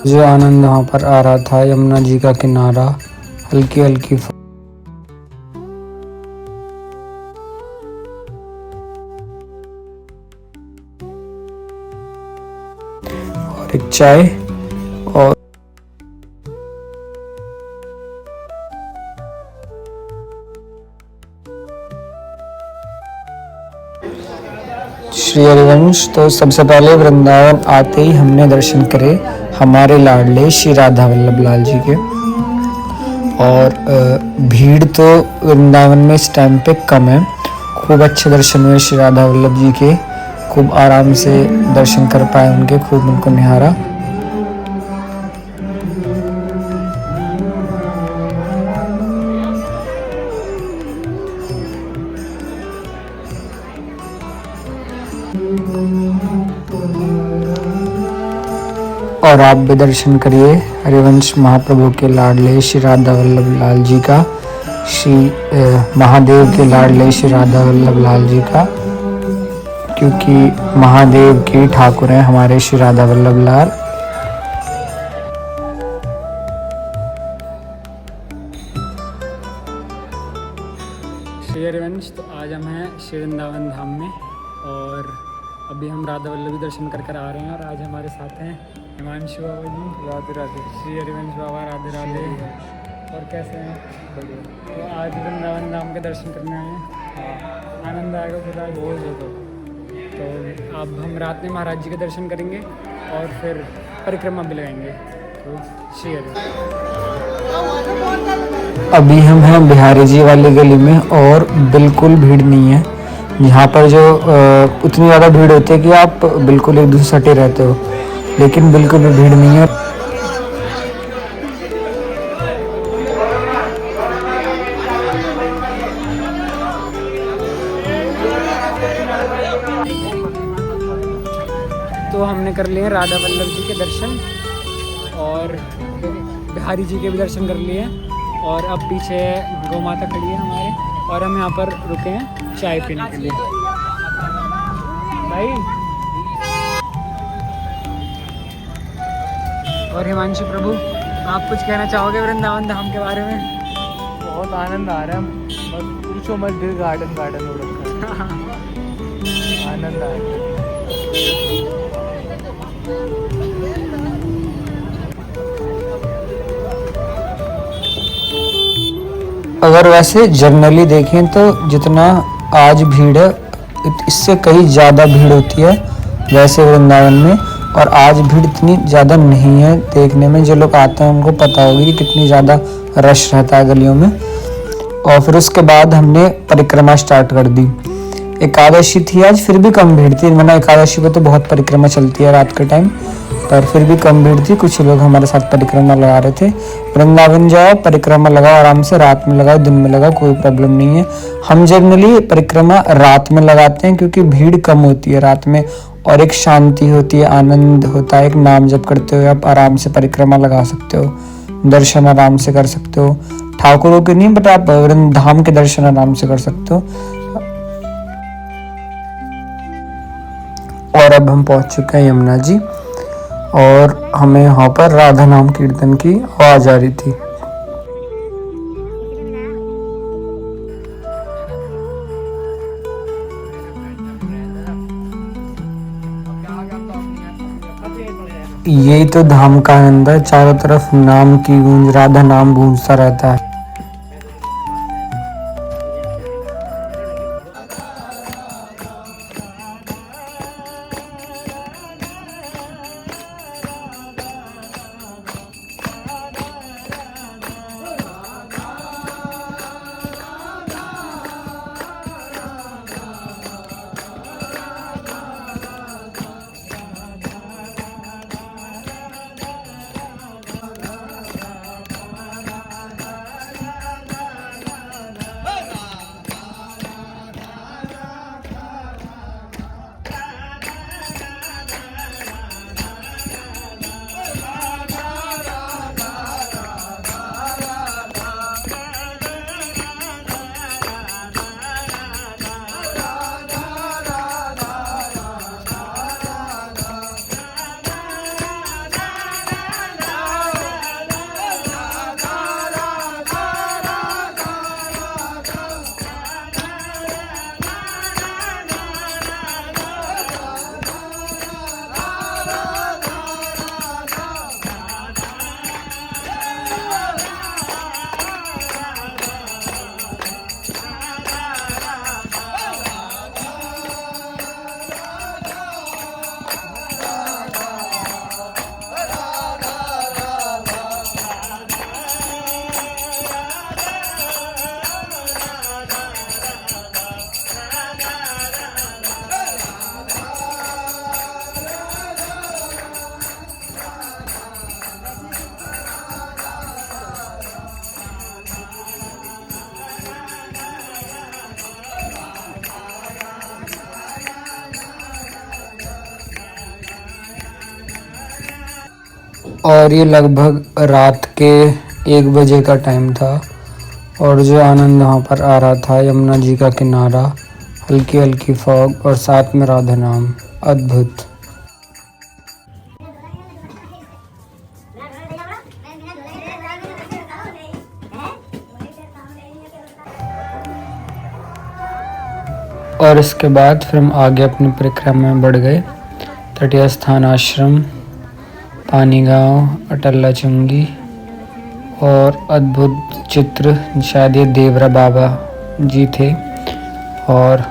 जो आनंद वहाँ पर आ रहा था, यमुना जी का किनारा, हल्की हल्की और एक चाय और श्री हरिवंश। तो सबसे पहले वृंदावन आते ही हमने दर्शन करे हमारे लाडले श्री राधा वल्लभ लाल जी के। और भीड़ तो वृंदावन में इस टाइम पे कम है। खूब अच्छे दर्शन हुए श्री राधा वल्लभ जी के, खूब आराम से दर्शन कर पाए उनके, खूब उनको निहारा। और आप भी दर्शन करिए हरिवंश महाप्रभु के लाडले श्री राधा वल्लभ लाल जी का, श्री महादेव के लाडले श्री राधा वल्लभ लाल जी का, क्योंकि महादेव के ठाकुर हैं हमारे श्री राधा वल्लभ लाल। श्री हरिवंश। तो आज हम हैं श्री वृंदावन धाम में और अभी हम राधा वल्लभ दर्शन कर आ रहे हैं। और आज हमारे साथ हैं हिमांशु बाबा जी। राधे राधे। श्री हरिवंश बाबा राधे राधे। और कैसे हैं? बढ़िया। तो आज वृंदावन धाम के दर्शन करने आए हैं। आनंद आएगा खुदा बहुत ज़्यादा। तो अब हम रात में महाराज जी के दर्शन करेंगे और फिर परिक्रमा भी लगाएंगे। तो श्री हरिवंश। अभी हम हैं बिहारी जी वाली गली में और बिल्कुल भीड़ नहीं है यहाँ पर। जो उतनी ज़्यादा भीड़ होती है कि आप बिल्कुल एक दूसरे सटे रहते हो, लेकिन बिल्कुल भी भीड़ नहीं है। तो हमने कर लिए राधा वल्लभ जी के दर्शन और बिहारी जी के भी दर्शन कर लिए और अब पीछे गौ माता खड़ी है हमारे और हम यहाँ पर रुके हैं चाय पीने के लिए। भाई और हिमांशु प्रभु, आप कुछ कहना चाहोगे वृंदावन धाम के बारे में? बहुत आनंद आ रहा है, बस पूछो मत, दिल गार्डन गार्डन हो रखा है। आनंद आ रहा है। अगर वैसे जनरली देखें तो जितना आज भीड़ है इससे कहीं ज़्यादा भीड़ होती है वैसे वृंदावन में। और आज भीड़ इतनी ज़्यादा नहीं है देखने में। जो लोग आते हैं उनको पता होगी कि कितनी ज़्यादा रश रहता है गलियों में। और फिर उसके बाद हमने परिक्रमा स्टार्ट कर दी। एकादशी थी आज, फिर भी कम भीड़ थी, वरना एकादशी पे तो बहुत परिक्रमा चलती है रात के टाइम, पर फिर भी कम भीड़ थी। कुछ लोग हमारे साथ परिक्रमा लगा रहे थे। वृंदावन जाओ, परिक्रमा लगाओ आराम से, रात में लगाओ दिन में लगाओ, कोई प्रॉब्लम नहीं है। हम जनरली परिक्रमा रात में लगाते हैं क्योंकि भीड़ कम होती है रात में और एक शांति होती है, आनंद होता है। एक नाम जप करते हुए आप आराम से परिक्रमा लगा सकते हो, दर्शन आराम से कर सकते हो। ठाकुरों के नहीं, बट आप धाम के दर्शन आराम से कर सकते हो। और अब हम पहुंच चुके हैं यमुना जी और हमें यहाँ पर राधा नाम कीर्तन की आवाज आ रही थी। यही तो धाम का आनंद है, चारों तरफ नाम की गूंज, राधा नाम गूंजता रहता है। और ये लगभग रात के 1 बजे का टाइम था और जो आनंद वहाँ पर आ रहा था, यमुना जी का किनारा, हल्की हल्की फॉग और साथ में राधा नाम, अद्भुत। और इसके बाद फिर हम आगे अपनी परिक्रमा में बढ़ गए। तटीय स्थान आश्रम, पानी गांव, अटल्ला चुंगी और अद्भुत चित्र, शायद ये देवरा बाबा जी थे। और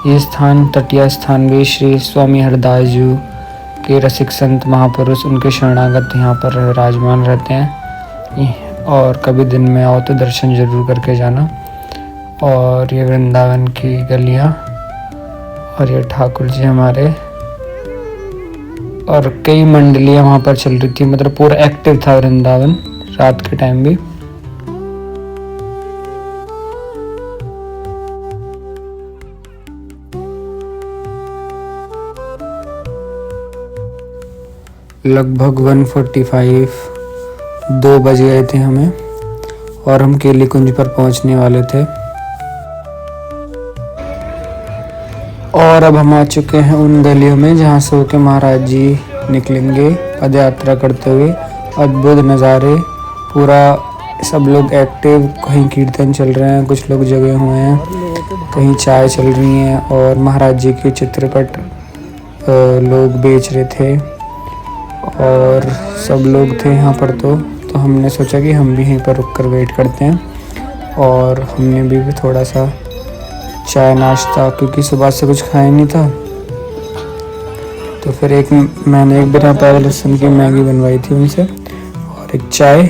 ये स्थान, तटीय स्थान भी श्री स्वामी हरदास जी के रसिक संत महापुरुष, उनके शरणागत यहाँ पर विराजमान रहते हैं। और कभी दिन में आओ तो दर्शन जरूर करके जाना। और ये वृंदावन की गलियाँ और ये ठाकुर जी हमारे, और कई मंडलियाँ वहाँ पर चल रही थी, मतलब पूरा एक्टिव था वृंदावन रात के टाइम भी। लगभग 1:45 2 बज गए थे हमें और हम केली कुंज पर पहुंचने वाले थे। और अब हम आ चुके हैं उन गलियों में जहाँ से होके महाराज जी निकलेंगे पद यात्रा करते हुए। अद्भुत नज़ारे, पूरा सब लोग एक्टिव, कहीं कीर्तन चल रहे हैं, कुछ लोग जगे हुए हैं, कहीं चाय चल रही है और महाराज जी के चित्रपट लोग बेच रहे थे और सब लोग थे यहाँ पर। तो हमने सोचा कि हम भी यहीं पर रुक कर वेट करते हैं। और हमने भी थोड़ा सा चाय नाश्ता, क्योंकि सुबह से कुछ खाया नहीं था, तो फिर मैंने एक बिना प्याज लहसुन की मैगी बनवाई थी उनसे और एक चाय।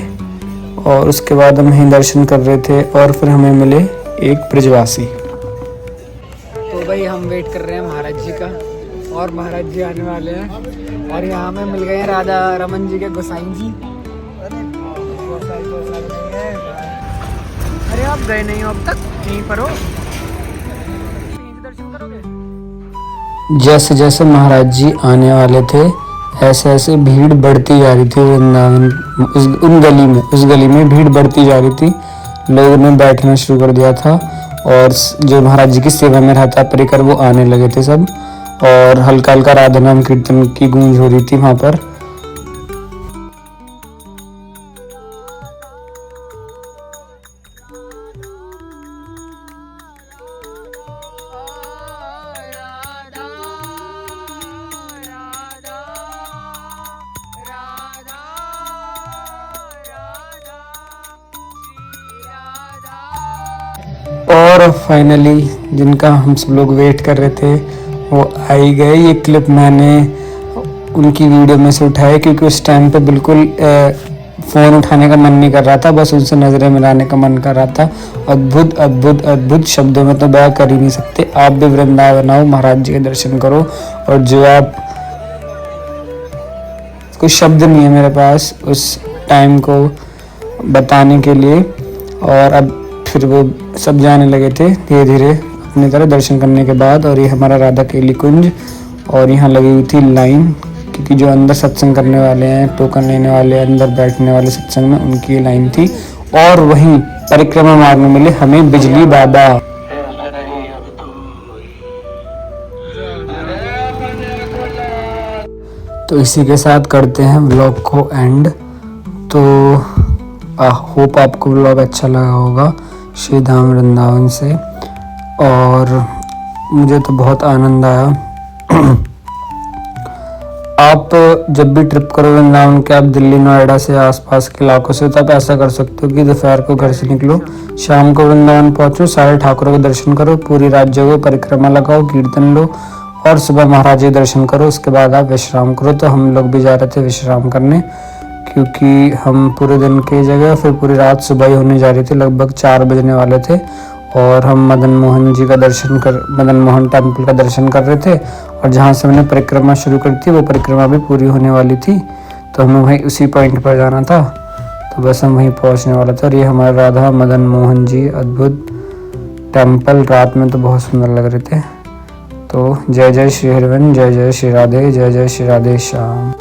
और उसके बाद हम यहीं दर्शन कर रहे थे और फिर हमें मिले एक ब्रजवासी। तो भाई हम वेट कर रहे हैं महाराज जी का और महाराज जी आने वाले हैं। और यहाँ हमें मिल गए हैं राधा रमन जी के गोसाई जी। अरे आप गए नहीं हो अब तक, यहीं पर हो, दर्शन करोगे। जैसे जैसे महाराज जी आने वाले थे ऐसे ऐसे भीड़ बढ़ती जा रही थी वृंदावन, उस गली में भीड़ बढ़ती जा रही थी। लोगों ने बैठना शुरू कर दिया था और जो महाराज जी की सेवा में रहता परिकर वो आने लगे थे सब। और हल्का हल्का राधा नाम कीर्तन की गूंज हो रही थी वहाँ पर। और फाइनली जिनका हम सब लोग वेट कर रहे थे वो आ ही गए। ये क्लिप मैंने उनकी वीडियो में से उठाया क्योंकि उस टाइम पे बिल्कुल फ़ोन उठाने का मन नहीं कर रहा था, बस उनसे नज़रें मिलाने का मन कर रहा था। अद्भुत अद्भुत अद्भुत, शब्दों में तो बयां कर ही नहीं सकते। आप भी वृंदावन आओ, महाराज जी के दर्शन करो। और जो आप, कुछ शब्द नहीं है मेरे पास उस टाइम को बताने के लिए। और अब फिर वो सब जाने लगे थे धीरे धीरे अपनी तरह दर्शन करने के बाद। और ये हमारा राधा केली कुंज, और यहाँ लगी हुई थी लाइन, क्योंकि जो अंदर सत्संग करने वाले हैं, टोकन लेने वाले, अंदर बैठने वाले सत्संग में, उनकी लाइन थी। और वहीं परिक्रमा मार्ग में मिले हमें बिजली बाबा। तो इसी के साथ करते हैं व्लॉग को एंड। तो होप आपको व्लॉग अच्छा लगा होगा श्री धाम वृंदावन से, और मुझे तो बहुत आनंद आया। आप जब भी ट्रिप करो वृंदावन के, आप दिल्ली नोएडा से आसपास के इलाकों से, तो आप ऐसा कर सकते हो कि दोपहर को घर से निकलो, शाम को वृंदावन पहुंचो, सारे ठाकुरों के दर्शन करो, पूरी रात जगो, परिक्रमा लगाओ, कीर्तन लो और सुबह महाराज जी दर्शन करो। उसके बाद आप विश्राम करो। तो हम लोग भी जा रहे थे विश्राम करने, क्योंकि हम पूरे दिन की जगह फिर पूरी रात सुबह ही होने जा रही थी, लगभग 4 बजने वाले थे। और हम मदन मोहन जी का मदन मोहन टेम्पल का दर्शन कर रहे थे। और जहाँ से हमने परिक्रमा शुरू करी थी वो परिक्रमा भी पूरी होने वाली थी, तो हमें वहीं उसी पॉइंट पर जाना था। तो बस हम वहीं पहुँचने वाला था। और ये हमारा राधा मदन मोहन जी अद्भुत टेम्पल रात में तो बहुत सुंदर लग रहे थे। तो जय जय श्री हरिवंश, जय जय श्री राधे, जय जय श्री राधे श्याम।